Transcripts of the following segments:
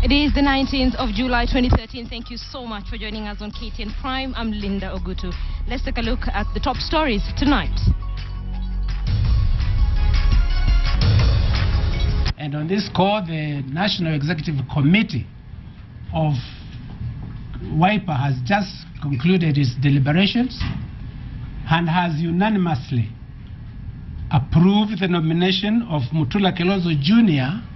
It is the 19th of July 2013. Thank you so much for joining us on KTN Prime. I'm Linda Ogutu. Let's take a look at the top stories tonight. And on this score, the National Executive Committee of Wiper has just concluded its deliberations and has unanimously approved the nomination of Mutula Kilonzo Jr.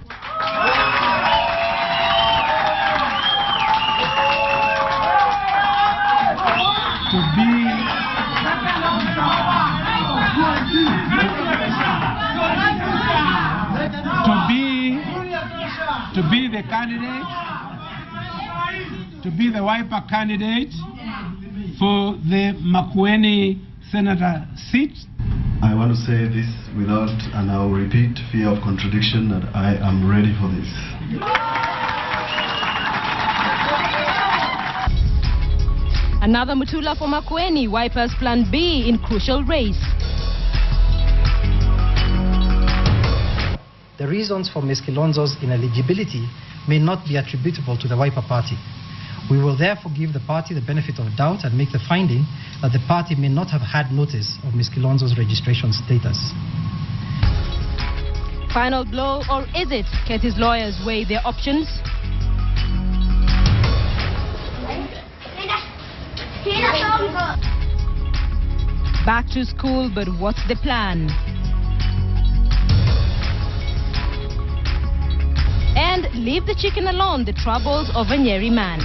to be the candidate, to be the Wiper candidate for the Makueni Senator seat. I want to say this without, and I'll repeat, fear of contradiction, that I am ready for this. Another Mutula for Makueni, Wiper's plan B in crucial race. The reasons for Ms. Kilonzo's ineligibility may not be attributable to the Wiper Party. We will therefore give the party the benefit of doubt and make the finding that the party may not have had notice of Ms. Kilonzo's registration status. Final blow, or is it? Kathy's lawyers weigh their options. Back to school, but what's the plan? And leave the chicken alone, the troubles of a Nyeri man.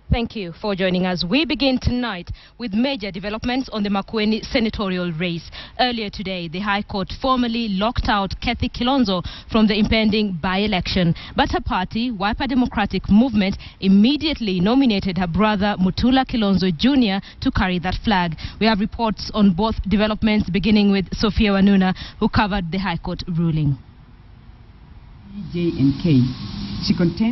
Thank you for joining us. We begin tonight with major developments on the Makueni senatorial race. Earlier today, the High Court formally locked out Kathy Kilonzo from the impending by-election. But her party, Wiper Democratic Movement, immediately nominated her brother Mutula Kilonzo Jr. to carry that flag. We have reports on both developments, beginning with Sophia Wanuna, who covered the High Court ruling. J and K.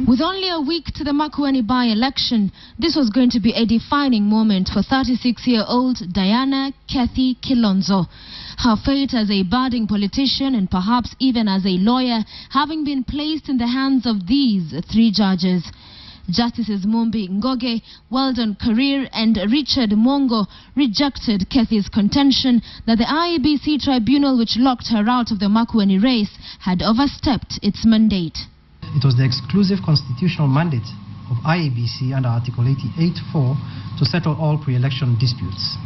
With only a week to the Makueni by-election, this was going to be a defining moment for 36-year-old Diana Kathy Kilonzo. Her fate as a budding politician and perhaps even as a lawyer having been placed in the hands of these three judges. Justices Mumbi Ngoge, Weldon Career and Richard Mongo rejected Kathy's contention that the IEBC tribunal which locked her out of the Makueni race had overstepped its mandate. It was the exclusive constitutional mandate of IEBC under Article 88.4 to settle all pre-election disputes.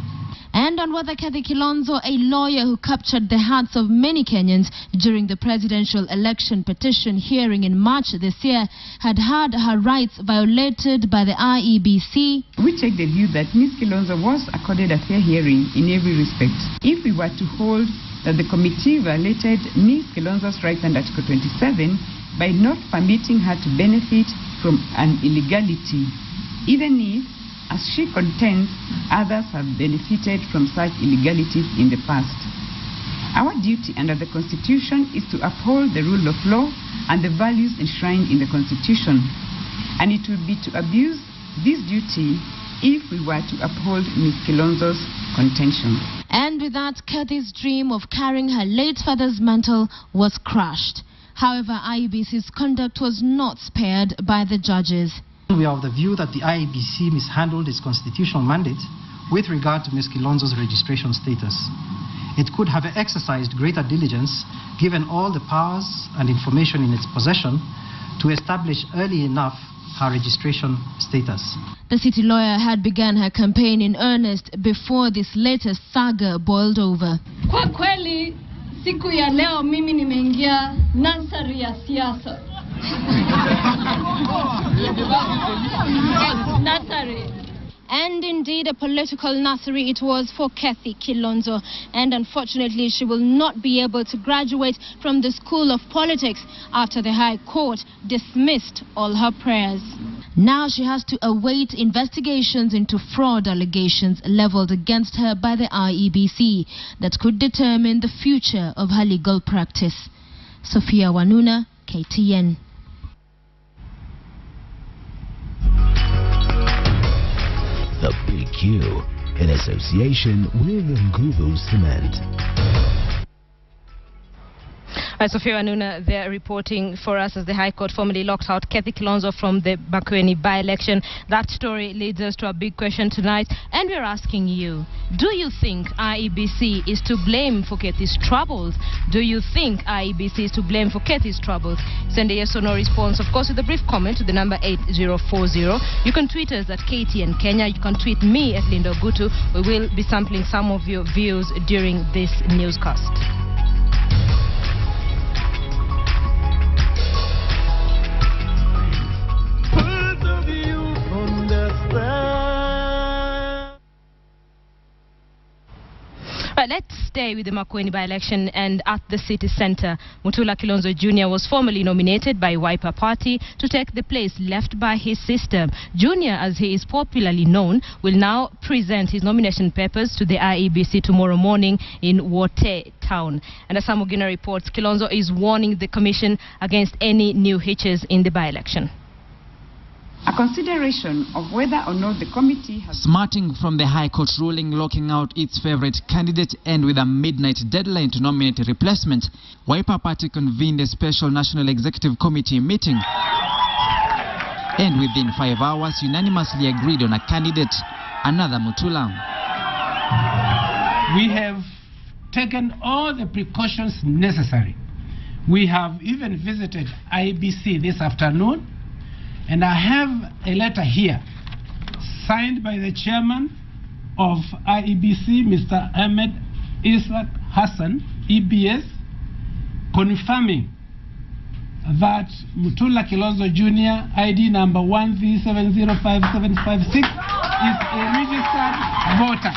And on whether Kathy Kilonzo, a lawyer who captured the hearts of many Kenyans during the presidential election petition hearing in March this year, had had her rights violated by the IEBC. We take the view that Ms. Kilonzo was accorded a fair hearing in every respect. If we were to hold that the committee violated Ms. Kilonzo's rights under Article 27 by not permitting her to benefit from an illegality, even if, as she contends, others have benefited from such illegalities in the past. Our duty under the Constitution is to uphold the rule of law and the values enshrined in the Constitution, and it would be to abuse this duty if we were to uphold Ms. Kilonzo's contention. And with that, Kathy's dream of carrying her late father's mantle was crushed. However, IEBC's conduct was not spared by the judges. We are of the view that the IEBC mishandled its constitutional mandate with regard to Ms. Kilonzo's registration status. It could have exercised greater diligence, given all the powers and information in its possession, to establish early enough her registration status. The city lawyer had begun her campaign in earnest before this latest saga boiled over. Kwa kweli, siku ya leo mimi nimeingia nursery ya siasa. And indeed, a political nursery it was for Kathy Kilonzo. And unfortunately, she will not be able to graduate from the School of Politics after the High Court dismissed all her prayers. Now she has to await investigations into fraud allegations leveled against her by the IEBC that could determine the future of her legal practice. Sophia Wanuna, KTN. The KQ in association with Nguvu Cement. Sophia Anuna there reporting for us as the High Court formally locked out Kathy Kilonzo from the Makueni by-election. That story leads us to a big question tonight, and we're asking you, do you think IEBC is to blame for Kathy's troubles? Do you think IEBC is to blame for Kathy's troubles? Send a yes or no response, of course, with a brief comment to the number 8040. You can tweet us at KTN Kenya. You can tweet me at Lindo Gutu. We will be sampling some of your views during this newscast. Let's stay with the Makueni by-election, and at the city centre, Mutula Kilonzo Jr. was formally nominated by Wiper Party to take the place left by his sister. Jr., as he is popularly known, will now present his nomination papers to the IEBC tomorrow morning in Wote town. And as Samugina reports, Kilonzo is warning the commission against any new hitches in the by-election. A consideration of whether or not the committee has... Smarting from the High Court ruling locking out its favourite candidate and with a midnight deadline to nominate a replacement, Wiper Party convened a special National Executive Committee meeting and within 5 hours unanimously agreed on a candidate, another Mutula. We have taken all the precautions necessary. We have even visited IEBC this afternoon. And I have a letter here signed by the chairman of IEBC, Mr. Ahmed Isaac Hassan, EBS, confirming that Mutula Kilonzo Jr., ID number 1370576, is a registered voter.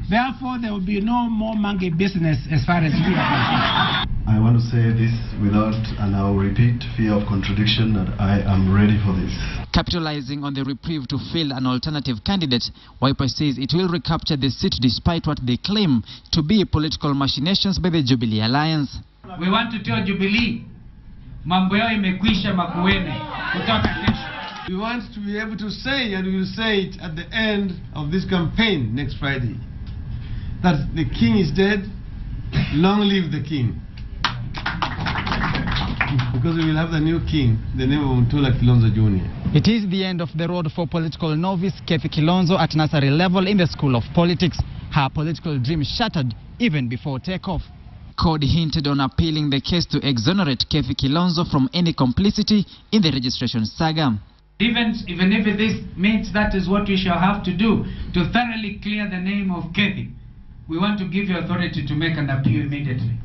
Therefore, there will be no more monkey business as far as we are concerned. I want to say this without, and I will repeat, fear of contradiction, that I am ready for this. Capitalizing on the reprieve to field an alternative candidate, Wiper says it will recapture the seat despite what they claim to be political machinations by the Jubilee Alliance. We want to tell Jubilee, mambo yao imekwisha Makueni kutoka kesho. We want to be able to say, and we will say it at the end of this campaign next Friday, that the king is dead, long live the king. Because we will have the new king, the name of Mutula Kilonzo Jr. It is the end of the road for political novice Kathy Kilonzo at nursery level in the School of Politics. Her political dream shattered even before takeoff. Code hinted on appealing the case to exonerate Kathy Kilonzo from any complicity in the registration saga. Even if this means that is what we shall have to do to thoroughly clear the name of Kathy, we want to give you authority to make an appeal immediately.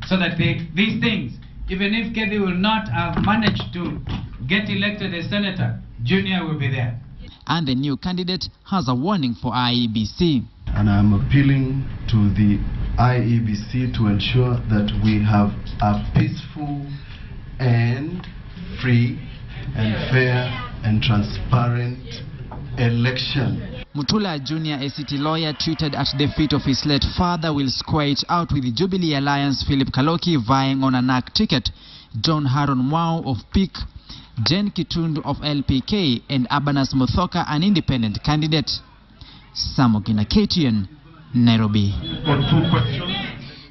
So that these things, even if Kathy will not have managed to get elected as senator, Junior will be there. And the new candidate has a warning for IEBC. And I'm appealing to the IEBC to ensure that we have a peaceful and free and fair and transparent election. Mutula Jr., a city lawyer, tweeted at the feet of his late father will square it out with the Jubilee Alliance Philip Kaloki vying on a NAC ticket, John Haron Mwao of PIC, Jen Kitundu of LPK, and Abanas Muthoka, an independent candidate. Samogina, KTN, Nairobi.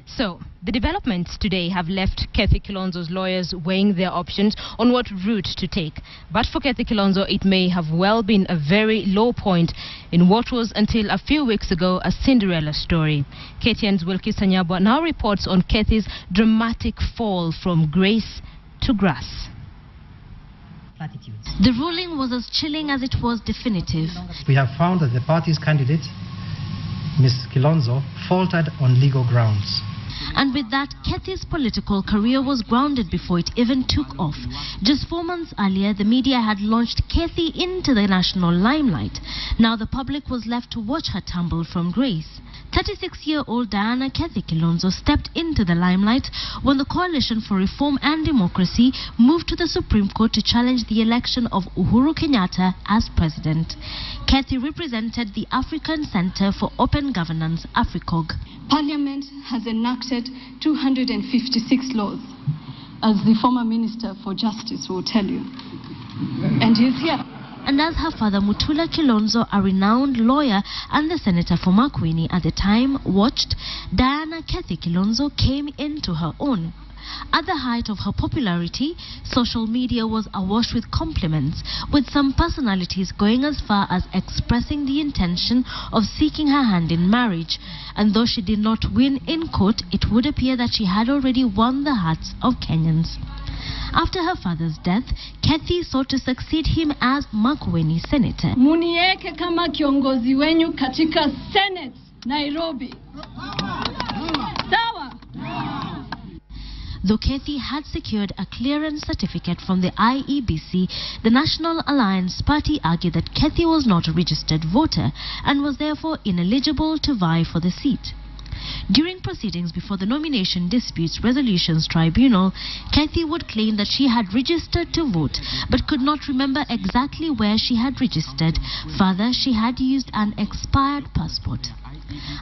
So, the developments today have left Kathy Kilonzo's lawyers weighing their options on what route to take. But for Kathy Kilonzo, it may have well been a very low point in what was until a few weeks ago a Cinderella story. KTN's Wilkie Sanyabwa now reports on Kathy's dramatic fall from grace to grass. The ruling was as chilling as it was definitive. We have found that the party's candidate, Ms. Kilonzo, faltered on legal grounds. And with that, Kathy's political career was grounded before it even took off. Just 4 months earlier, the media had launched Kathy into the national limelight. Now the public was left to watch her tumble from grace. 36-year-old Diana Kathy Kilonzo stepped into the limelight when the Coalition for Reform and Democracy moved to the Supreme Court to challenge the election of Uhuru Kenyatta as president. Kathy represented the African Center for Open Governance, AFRICOG. Parliament has enacted 256 laws, as the former Minister for Justice will tell you. And he's here. and as her father Mutula Kilonzo, a renowned lawyer and the senator for Makueni at the time, watched, Diana Kathy Kilonzo came into her own. At the height of her popularity, social media was awash with compliments, with some personalities going as far as expressing the intention of seeking her hand in marriage. And though she did not win in court, it would appear that she had already won the hearts of Kenyans. After her father's death, Kathy sought to succeed him as Makueni senator. Munieke kama kiongozi wenyu katika Senate Nairobi. Sawa? Though Kathy had secured a clearance certificate from the IEBC, the National Alliance Party argued that Kathy was not a registered voter and was therefore ineligible to vie for the seat. During proceedings before the Nomination Disputes Resolutions Tribunal, Kathy would claim that she had registered to vote but could not remember exactly where she had registered. Further, she had used an expired passport.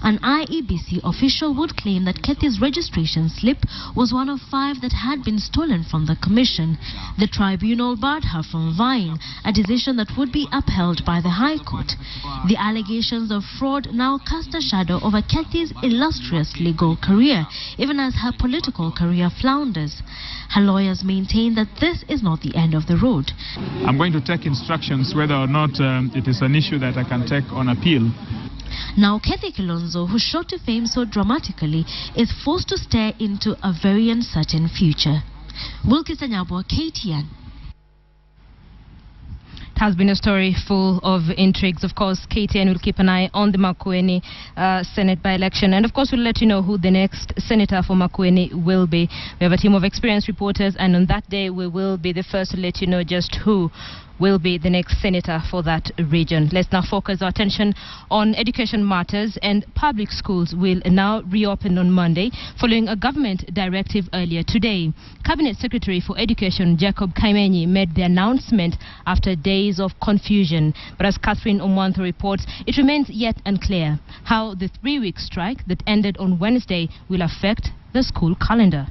An IEBC official would claim that Kathy's registration slip was one of 5 that had been stolen from the commission. The tribunal barred her from vying, a decision that would be upheld by the High Court. The allegations of fraud now cast a shadow over Kathy's illustrious legal career, even as her political career flounders. Her lawyers maintain that this is not the end of the road. I'm going to take instructions whether or not it is an issue that I can take on appeal. Now Kathy Kilonzo, who shot to fame so dramatically, is forced to stare into a very uncertain future. Wilkis Anyabwa, KTN. It has been a story full of intrigues. Of course, KTN will keep an eye on the Makueni Senate by-election, and of course we'll let you know who the next senator for Makueni will be. We have a team of experienced reporters, and on that day we will be the first to let you know just who will be the next senator for that region. Let's now focus our attention on education matters, and public schools will now reopen on Monday following a government directive earlier today. Cabinet Secretary for Education Jacob Kaimenyi made the announcement after days of confusion. But as Catherine Omwanto reports, it remains yet unclear how the 3-week strike that ended on Wednesday will affect the school calendar.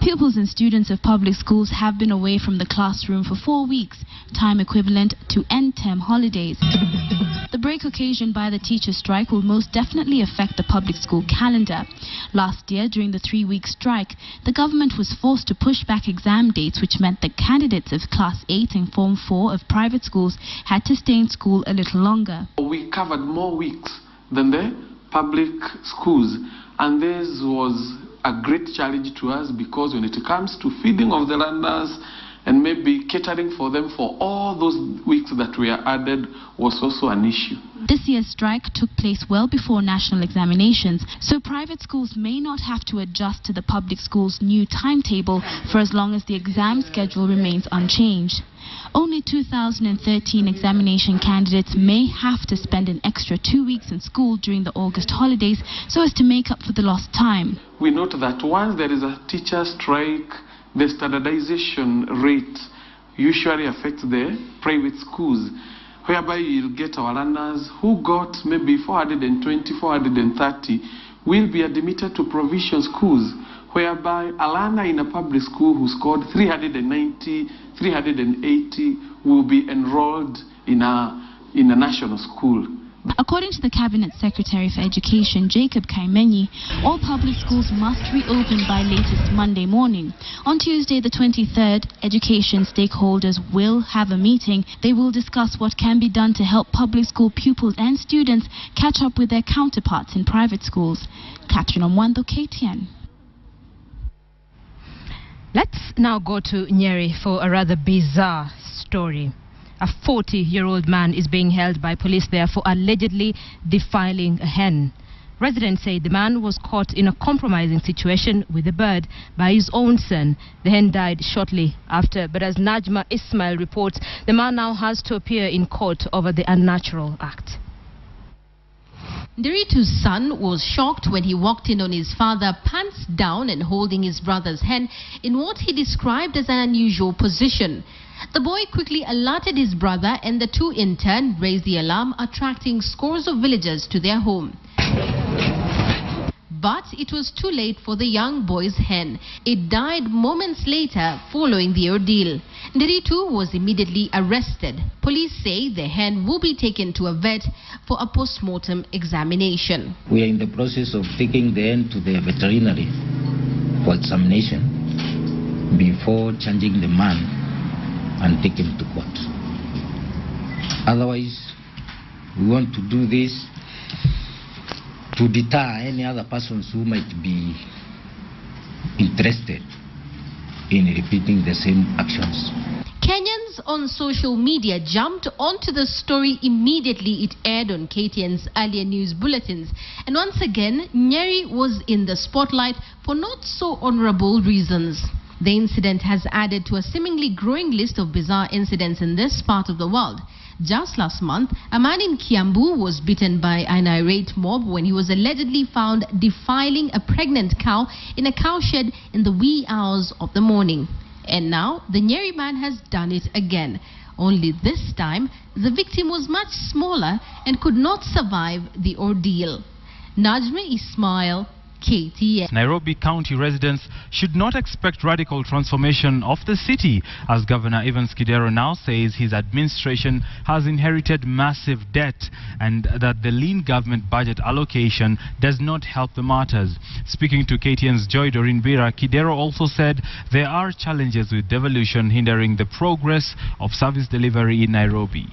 Pupils and students of public schools have been away from the classroom for 4 weeks, time equivalent to end-term holidays. The break occasioned by the teacher strike will most definitely affect the public school calendar. Last year, during the 3-week strike, the government was forced to push back exam dates, which meant that candidates of Class 8 and Form 4 of private schools had to stay in school a little longer. We covered more weeks than the public schools, and this was a great challenge to us, because when it comes to feeding of the learners and maybe catering for them for all those weeks that were added was also an issue. This year's strike took place well before national examinations, so private schools may not have to adjust to the public schools' new timetable for as long as the exam schedule remains unchanged. Only 2013 examination candidates may have to spend an extra 2 weeks in school during the August holidays so as to make up for the lost time. We note that once there is a teacher strike, the standardization rate usually affects the private schools, whereby you'll get our learners who got maybe 420, 430 will be admitted to provincial schools, whereby a learner in a public school who scored 390, 380 will be enrolled in a national school. According to the Cabinet Secretary for Education, Jacob Kaimenyi, all public schools must reopen by latest Monday morning. On Tuesday, the 23rd, education stakeholders will have a meeting. They will discuss what can be done to help public school pupils and students catch up with their counterparts in private schools. Catherine Omwanto, KTN. Let's now go to Nyeri for a rather bizarre story. A 40-year-old man is being held by police there for allegedly defiling a hen. Residents say the man was caught in a compromising situation with a bird by his own son. The hen died shortly after, but as Najma Ismail reports, the man now has to appear in court over the unnatural act. Ndiritu's son was shocked when he walked in on his father pants down and holding his brother's hen in what he described as an unusual position. The boy quickly alerted his brother, and the two in turn raised the alarm, attracting scores of villagers to their home. but it was too late for the young boy's hen. It died moments later following the ordeal. Nderitu was immediately arrested. Police say the hen will be taken to a vet for a post-mortem examination. We are in the process of taking the hen to the veterinary for examination before charging the man and take him to court. Otherwise, we want to do this to deter any other persons who might be interested in repeating the same actions. Kenyans on social media jumped onto the story immediately it aired on KTN's earlier news bulletins. And once again, Nyeri was in the spotlight for not so honorable reasons. The incident has added to a seemingly growing list of bizarre incidents in this part of the world. Just last month, a man in Kiambu was beaten by an irate mob when he was allegedly found defiling a pregnant cow in a cowshed in the wee hours of the morning. And now, the Nyeri man has done it again. Only this time, the victim was much smaller and could not survive the ordeal. Najmi Ismail, KTN. Nairobi County residents should not expect radical transformation of the city, as Governor Evans Kidero now says his administration has inherited massive debt and that the lean government budget allocation does not help the matters. Speaking to KTN's Joy Doreen Bira, Kidero also said there are challenges with devolution hindering the progress of service delivery in Nairobi.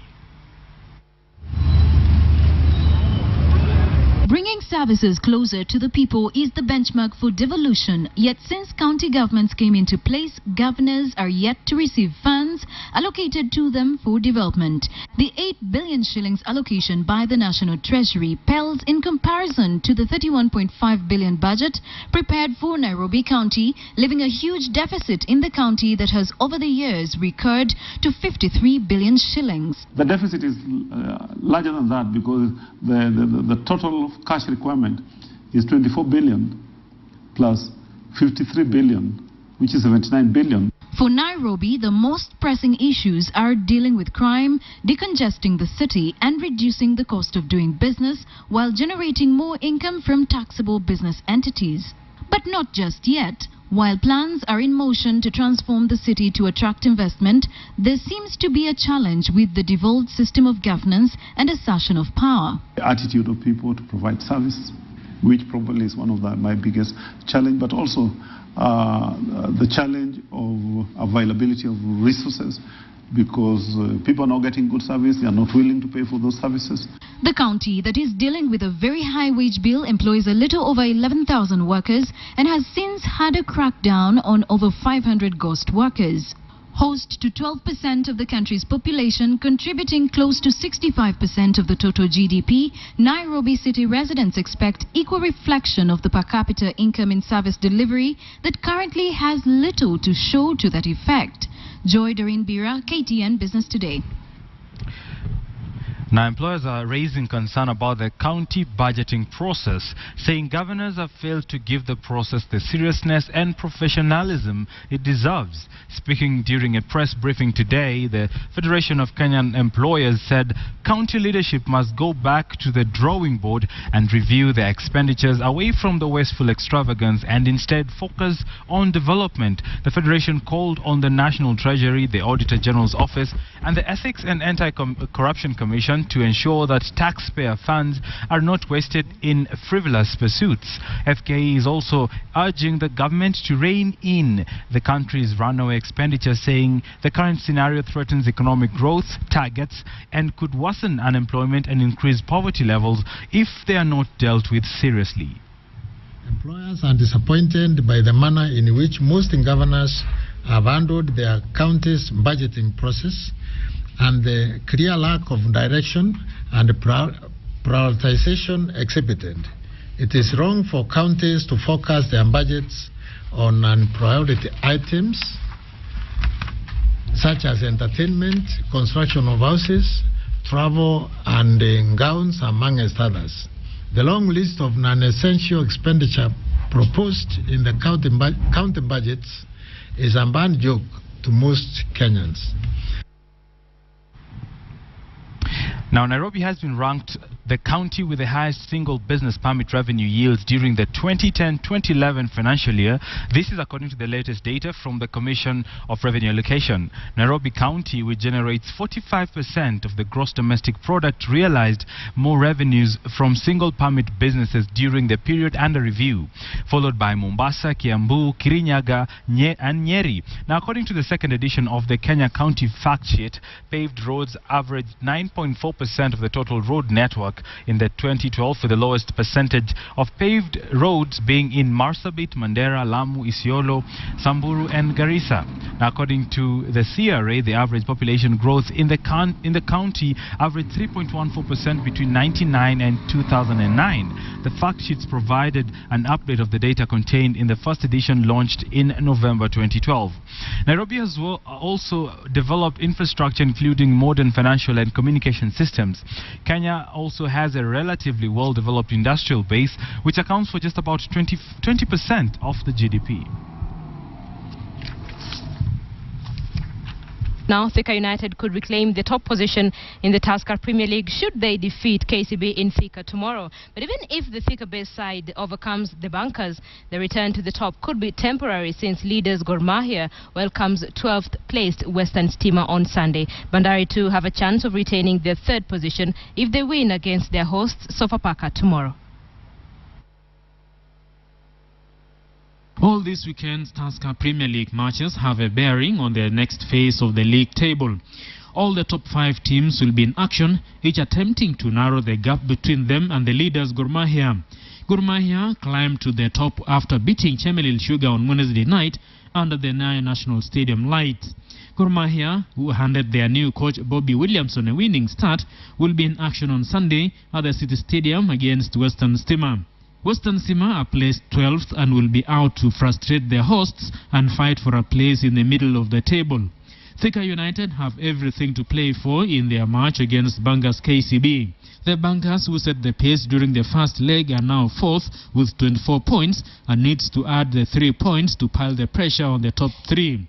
Bringing services closer to the people is the benchmark for devolution. Yet since county governments came into place, governors are yet to receive funds allocated to them for development. The 8 billion shillings allocation by the National Treasury pales in comparison to the 31.5 billion budget prepared for Nairobi County, leaving a huge deficit in the county that has over the years recurred to 53 billion shillings. The deficit is larger than that because the total cash requirement is 24 billion plus 53 billion, which is 79 billion. For Nairobi, the most pressing issues are dealing with crime, decongesting the city and reducing the cost of doing business while generating more income from taxable business entities. But not just yet. While plans are in motion to transform the city to attract investment, there seems to be a challenge with the devolved system of governance and assertion of power. The attitude of people to provide service, which probably is one of my biggest challenge, but also the challenge of availability of resources, because people are not getting good service, they are not willing to pay for those services. The county that is dealing with a very high wage bill employs a little over 11,000 workers and has since had a crackdown on over 500 ghost workers. Host to 12% of the country's population, contributing close to 65% of the total GDP, Nairobi city residents expect equal reflection of the per capita income in service delivery that currently has little to show to that effect. Joy Doreen Bira, KTN Business Today. Now, employers are raising concern about the county budgeting process, saying governors have failed to give the process the seriousness and professionalism it deserves. Speaking during a press briefing today, the Federation of Kenyan Employers said county leadership must go back to the drawing board and review their expenditures away from the wasteful extravagance and instead focus on development. The Federation called on the National Treasury, the Auditor General's Office, and the Ethics and Anti-Corruption Commission to ensure that taxpayer funds are not wasted in frivolous pursuits. FKE is also urging the government to rein in the country's runaway expenditure, saying the current scenario threatens economic growth targets and could worsen unemployment and increase poverty levels if they are not dealt with seriously. Employers are disappointed by the manner in which most governors have handled their county's budgeting process and the clear lack of direction and prioritization exhibited. It is wrong for counties to focus their budgets on priority items such as entertainment, construction of houses, travel and gowns, amongst others. The long list of non-essential expenditure proposed in the county budgets is a bad joke to most Kenyans. Now, Nairobi has been ranked the county with the highest single business permit revenue yields during the 2010-2011 financial year. This is according to the latest data from the Commission of Revenue Allocation. Nairobi County, which generates 45% of the gross domestic product, realized more revenues from single permit businesses during the period under review, followed by Mombasa, Kiambu, Kirinyaga, and Nyeri. Now, according to the second edition of the Kenya County Fact Sheet, paved roads averaged 9.4% of the total road network in the 2012, with the lowest percentage of paved roads being in Marsabit, Mandera, Lamu, Isiolo, Samburu, and Garissa. Now, according to the CRA, the average population growth in the county averaged 3.14% between 1999 and 2009. The fact sheets provided an update of the data contained in the first edition launched in November 2012. Nairobi has also developed infrastructure including modern financial and communication systems. Kenya also has a relatively well-developed industrial base, which accounts for just about 20% of the GDP. Now, Thika United could reclaim the top position in the Tusker Premier League should they defeat KCB in Thika tomorrow. But even if the Thika-based side overcomes the Bunkers, the return to the top could be temporary, since leaders Gor Mahia welcomes 12th placed Western Stima on Sunday. Bandari too have a chance of retaining their third position if they win against their hosts Sofapaka tomorrow. All this weekend's Tusker Premier League matches have a bearing on the next phase of the league table. All the top 5 teams will be in action, each attempting to narrow the gap between them and the leaders Gor Mahia. Gor Mahia climbed to the top after beating Chemelil Sugar on Wednesday night under the Nyayo National Stadium lights. Gor Mahia, who handed their new coach Bobby Williamson a winning start, will be in action on Sunday at the City Stadium against Western Stima. Western Stima are placed 12th and will be out to frustrate their hosts and fight for a place in the middle of the table. Thika United have everything to play for in their match against Banga's KCB. The Bangas, who set the pace during the first leg, are now 4th with 24 points and needs to add the 3 points to pile the pressure on the top 3.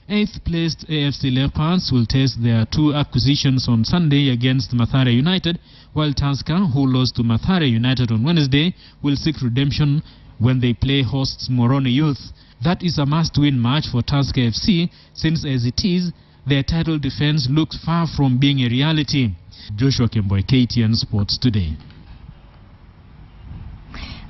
8th placed AFC Leopards will test their 2 acquisitions on Sunday against Mathare United, while Tusker, who lost to Mathare United on Wednesday, will seek redemption when they play hosts Moroni Youth. That is a must-win match for Tusker FC, since as it is, their title defense looks far from being a reality. Joshua Kemboy, KTN Sports Today.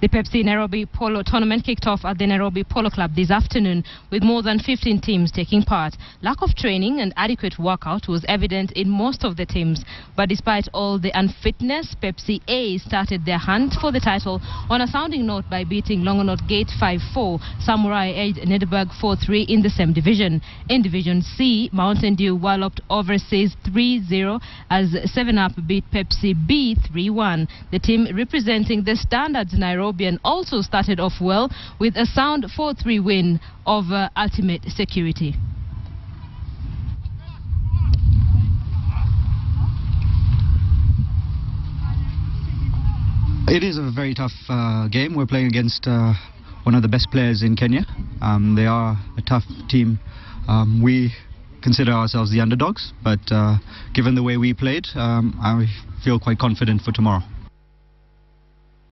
The Pepsi Nairobi Polo Tournament kicked off at the Nairobi Polo Club this afternoon with more than 15 teams taking part. Lack of training and adequate workout was evident in most of the teams, but despite all the unfitness, Pepsi A started their hunt for the title on a sounding note by beating Longonot Gate 5-4, Samurai edged Nedberg 4-3 in the same division. In Division C, Mountain Dew walloped Overseas 3-0 as 7-Up beat Pepsi B 3-1. The team representing the Standards Nairobi also started off well with a sound 4-3 win over Ultimate Security. It is a very tough game. We're playing against one of the best players in Kenya. They are a tough team. We consider ourselves the underdogs, but given the way we played, I feel quite confident for tomorrow.